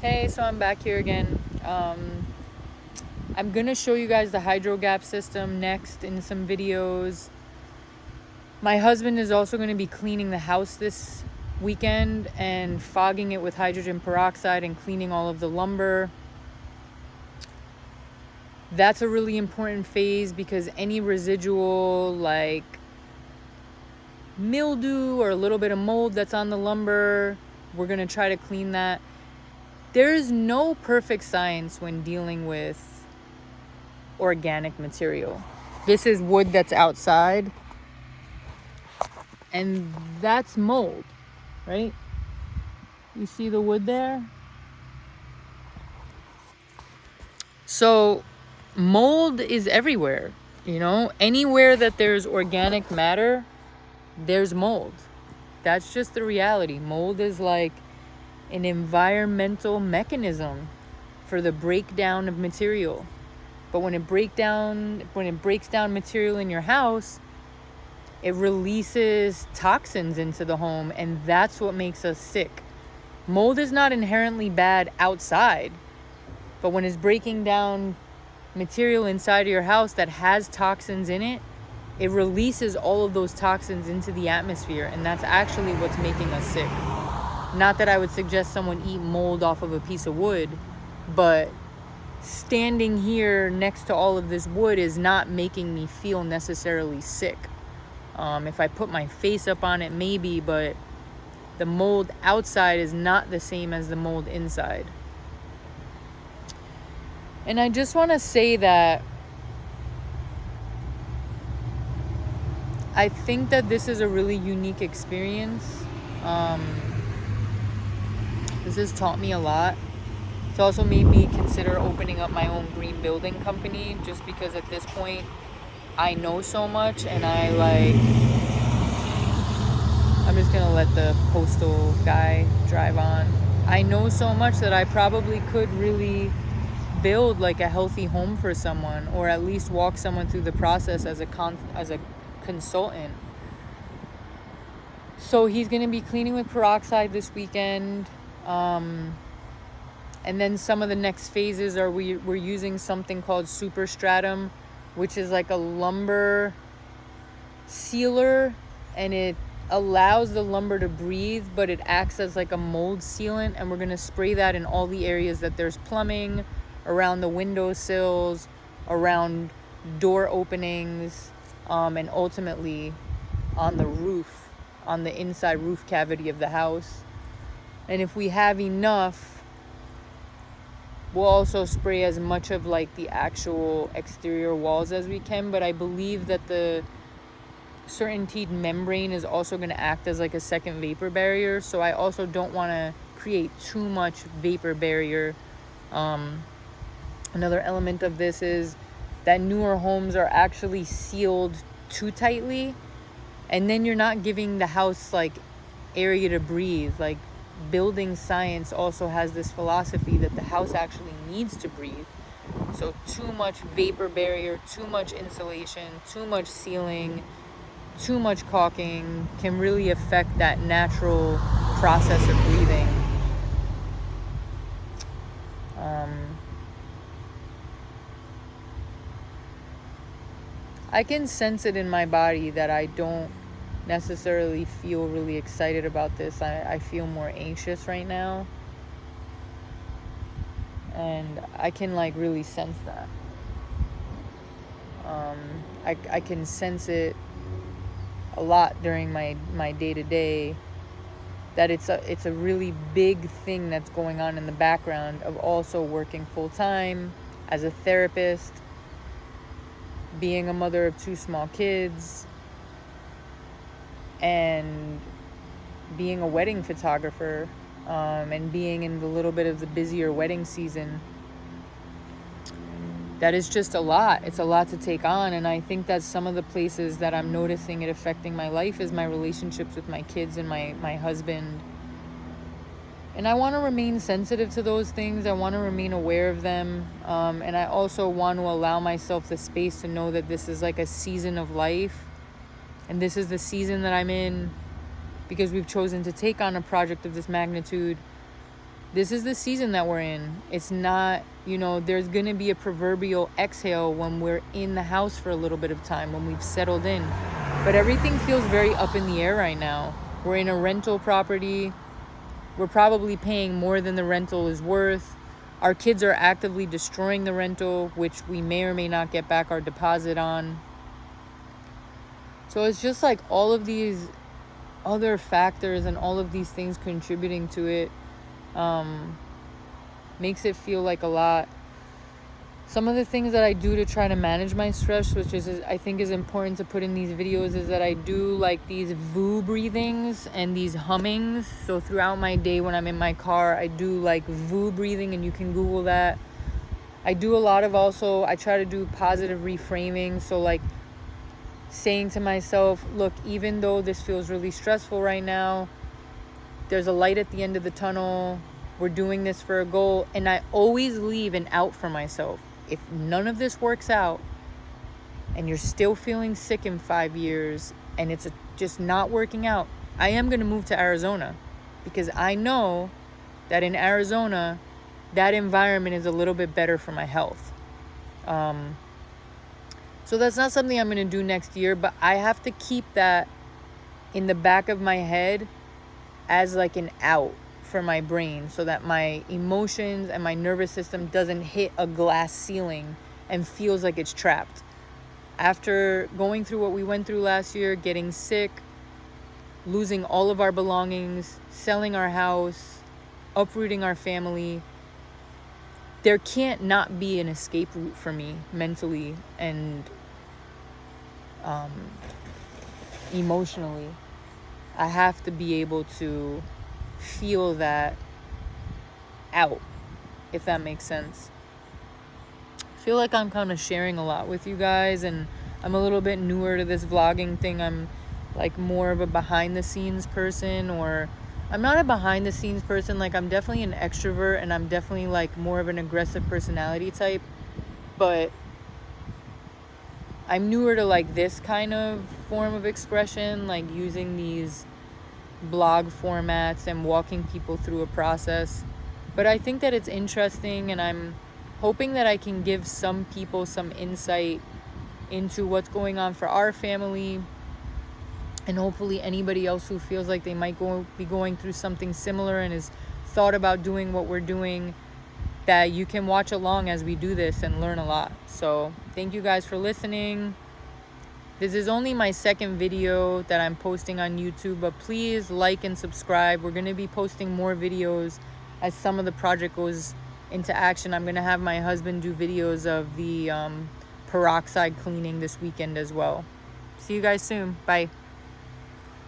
Hey, so I'm back here again. I'm gonna show you guys the HydroGap system next in some videos. My husband is also gonna be cleaning the house this weekend and fogging it with hydrogen peroxide and cleaning all of the lumber. That's a really important phase because any residual like mildew or a little bit of mold that's on the lumber, we're gonna try to clean that. There is no perfect science when dealing with organic material. This is wood that's outside, and that's mold, right? You see the wood there? So, mold is everywhere, Anywhere that there's organic matter, there's mold. That's just the reality. Mold is like an environmental mechanism for the breakdown of material. But when it breaks down material in your house, it releases toxins into the home, and that's what makes us sick. Mold is not inherently bad outside, but when it's breaking down material inside of your house that has toxins in it, it releases all of those toxins into the atmosphere, and that's actually what's making us sick. Not that I would suggest someone eat mold off of a piece of wood, but standing here next to all of this wood is not making me feel necessarily sick. If I put my face up on it, maybe, but the mold outside is not the same as the mold inside. And I just want to say that I think that this is a really unique experience. This has taught me a lot. It's also made me consider opening up my own green building company, just because at this point I know so much, and I'm just gonna let the postal guy drive on. I know so much that I probably could really build like a healthy home for someone, or at least walk someone through the process as a consultant. So he's gonna be cleaning with peroxide this weekend. And then some of the next phases are we're using something called Superstratum, which is like a lumber sealer, and it allows the lumber to breathe, but it acts as like a mold sealant. And we're going to spray that in all the areas that there's plumbing, around the windowsills, around door openings, and ultimately on the roof, on the inside roof cavity of the house. And if we have enough, we'll also spray as much of like the actual exterior walls as we can. But I believe that the CertainTeed membrane is also going to act as like a second vapor barrier. So I also don't want to create too much vapor barrier. Another element of this is that newer homes are actually sealed too tightly, and then you're not giving the house like area to breathe. Like, building science also has this philosophy that the house actually needs to breathe. So too much vapor barrier, too much insulation, too much sealing, too much caulking can really affect that natural process of breathing. I can sense it in my body that I don't necessarily feel really excited about this. I feel more anxious right now, and I can like really sense that. I can sense it a lot during my day-to-day, that it's a really big thing that's going on in the background of also working full-time as a therapist, being a mother of 2 small kids, and being a wedding photographer, and being in a little bit of the busier wedding season. That is just a lot. It's a lot to take on. And I think that some of the places that I'm noticing it affecting my life is my relationships with my kids and my husband. And I want to remain sensitive to those things. I want to remain aware of them. And I also want to allow myself the space to know that this is like a season of life. And this is the season that I'm in because we've chosen to take on a project of this magnitude. this is the season that we're in. It's not, there's going to be a proverbial exhale when we're in the house for a little bit of time, when we've settled in. But everything feels very up in the air right now. We're in a rental property. We're probably paying more than the rental is worth. Our kids are actively destroying the rental, which we may or may not get back our deposit on. So it's just like all of these other factors and all of these things contributing to it makes it feel like a lot. Some of the things that I do to try to manage my stress, which is I think is important to put in these videos, is that I do like these VU breathings and these hummings. So throughout my day when I'm in my car, I do like VU breathing, and you can Google that. I do a lot of I try to do positive reframing. So like saying to myself, look, even though this feels really stressful right now, there's a light at the end of the tunnel. We're doing this for a goal. And I always leave an out for myself. If none of this works out and you're still feeling sick in 5 years and it's just not working out, I am going to move to Arizona, because I know that in Arizona, that environment is a little bit better for my health. So that's not something I'm going to do next year, but I have to keep that in the back of my head as like an out for my brain, so that my emotions and my nervous system doesn't hit a glass ceiling and feels like it's trapped. After going through what we went through last year, getting sick, losing all of our belongings, selling our house, uprooting our family, there can't not be an escape route for me mentally and emotionally. I have to be able to feel that out, if that makes sense. I feel like I'm kind of sharing a lot with you guys, and I'm a little bit newer to this vlogging thing. I'm like more of a behind the scenes person, or I'm not a behind the scenes person. Like, I'm definitely an extrovert, and I'm definitely like more of an aggressive personality type, but I'm newer to like this kind of form of expression, like using these blog formats and walking people through a process. But I think that it's interesting, and I'm hoping that I can give some people some insight into what's going on for our family, and hopefully anybody else who feels like they might be going through something similar and has thought about doing what we're doing, that you can watch along as we do this and learn a lot. So thank you guys for listening. This is only my second video that I'm posting on YouTube, but please like and subscribe. We're going to be posting more videos as some of the project goes into action. I'm going to have my husband do videos of the peroxide cleaning this weekend as well. See you guys soon. Bye.